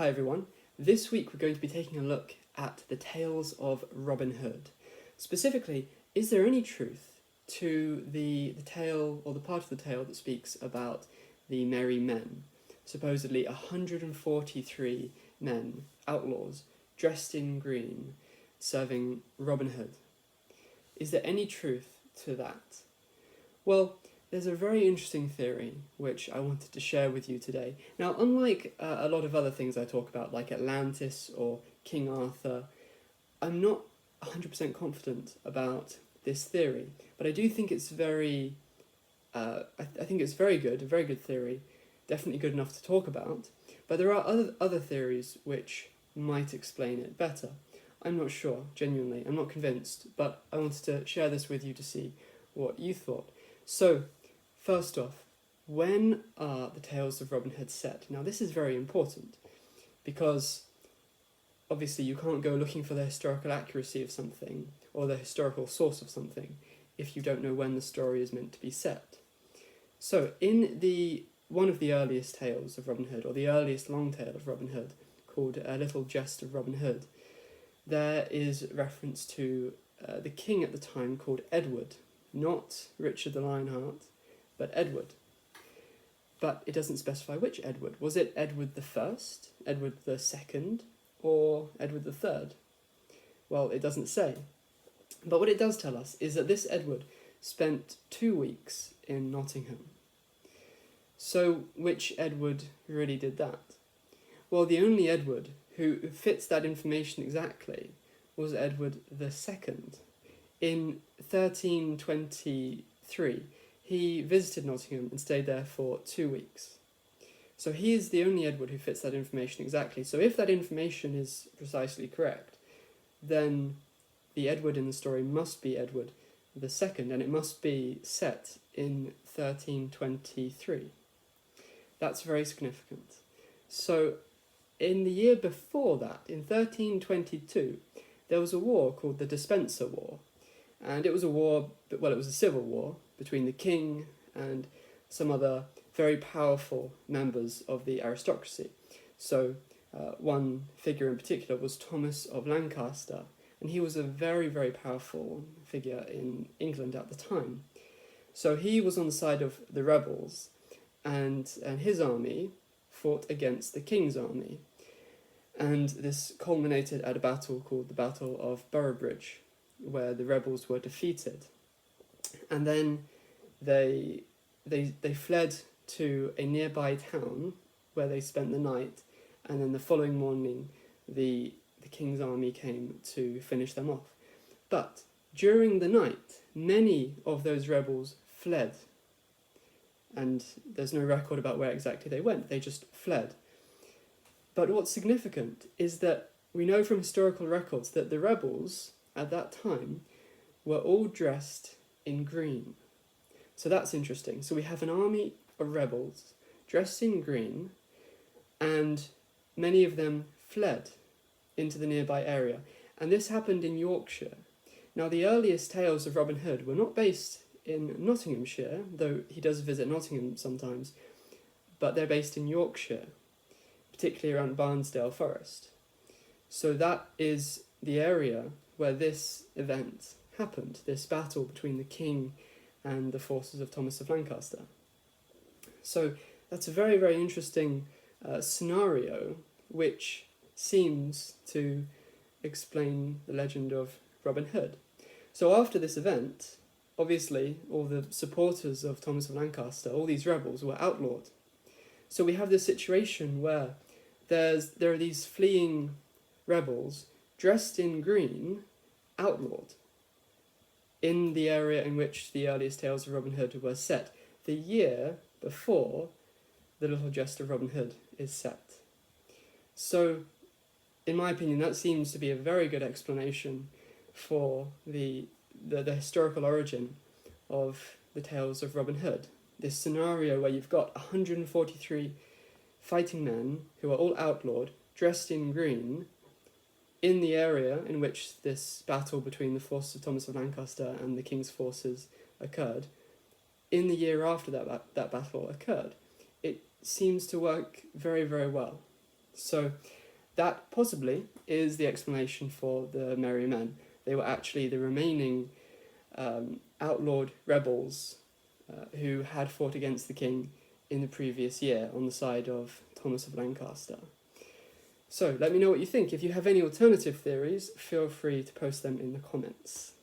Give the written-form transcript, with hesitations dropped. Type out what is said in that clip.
Hi everyone. This week we're going to be taking a look at the tales of Robin Hood. Specifically, is there any truth to the tale or the part of the tale that speaks about the merry men? Supposedly 143 men, outlaws, dressed in green, serving Robin Hood. Is there any truth to that? Well, there's a very interesting theory which I wanted to share with you today. Now, unlike a lot of other things I talk about, like Atlantis or King Arthur, I'm not 100% confident about this theory, but I do think it's very, I think it's very good, a very good theory, definitely good enough to talk about, but there are other theories which might explain it better. I'm not sure, genuinely, I'm not convinced, but I wanted to share this with you to see what you thought. So, first off, when are the tales of Robin Hood set? Now this is very important, because obviously you can't go looking for the historical accuracy of something, or the historical source of something, if you don't know when the story is meant to be set. So in one of the earliest tales of Robin Hood, or the earliest long tale of Robin Hood, called A Little Jest of Robin Hood, there is reference to the king at the time called Edward, not Richard the Lionheart, but Edward. But it doesn't specify which Edward. Was it Edward the First, Edward the Second, or Edward the Third? Well, it doesn't say. But what it does tell us is that this Edward spent 2 weeks in Nottingham. So, which Edward really did that? Well, the only Edward who fits that information exactly was Edward the Second. In 1323, he visited Nottingham and stayed there for 2 weeks. So he is the only Edward who fits that information exactly. So if that information is precisely correct, then the Edward in the story must be Edward the Second, and it must be set in 1323. That's very significant. So in the year before that, in 1322, there was a war called the Despencer War. And it was a war, well, it was a civil war between the king and some other very powerful members of the aristocracy. So one figure in particular was Thomas of Lancaster, and he was a very, very powerful figure in England at the time. So he was on the side of the rebels, and his army fought against the king's army. And this culminated at a battle called the Battle of Boroughbridge, where the rebels were defeated. And then they fled to a nearby town where they spent the night, and then the following morning the king's army came to finish them off. But during the night, many of those rebels fled, and there's no record about where exactly they went, they just fled. But what's significant is that we know from historical records that the rebels at that time were all dressed in green. So that's interesting. So we have an army of rebels dressed in green, and many of them fled into the nearby area. And this happened in Yorkshire. Now, the earliest tales of Robin Hood were not based in Nottinghamshire, though he does visit Nottingham sometimes, but they're based in Yorkshire, particularly around Barnsdale Forest. So that is the area where this event happened, this battle between the king and the forces of Thomas of Lancaster. So that's a very, very interesting scenario, which seems to explain the legend of Robin Hood. So after this event, obviously all the supporters of Thomas of Lancaster, all these rebels, were outlawed. So we have this situation where there are these fleeing rebels dressed in green, outlawed, in the area in which the earliest tales of Robin Hood were set, the year before The Little Jest of Robin Hood is set. So, in my opinion, that seems to be a very good explanation for the historical origin of the tales of Robin Hood. This scenario where you've got 143 fighting men who are all outlawed, dressed in green, in the area in which this battle between the forces of Thomas of Lancaster and the king's forces occurred, in the year after that battle occurred. It seems to work very, very well. So that possibly is the explanation for the merry men. They were actually the remaining outlawed rebels who had fought against the king in the previous year on the side of Thomas of Lancaster. So let me know what you think. If you have any alternative theories, feel free to post them in the comments.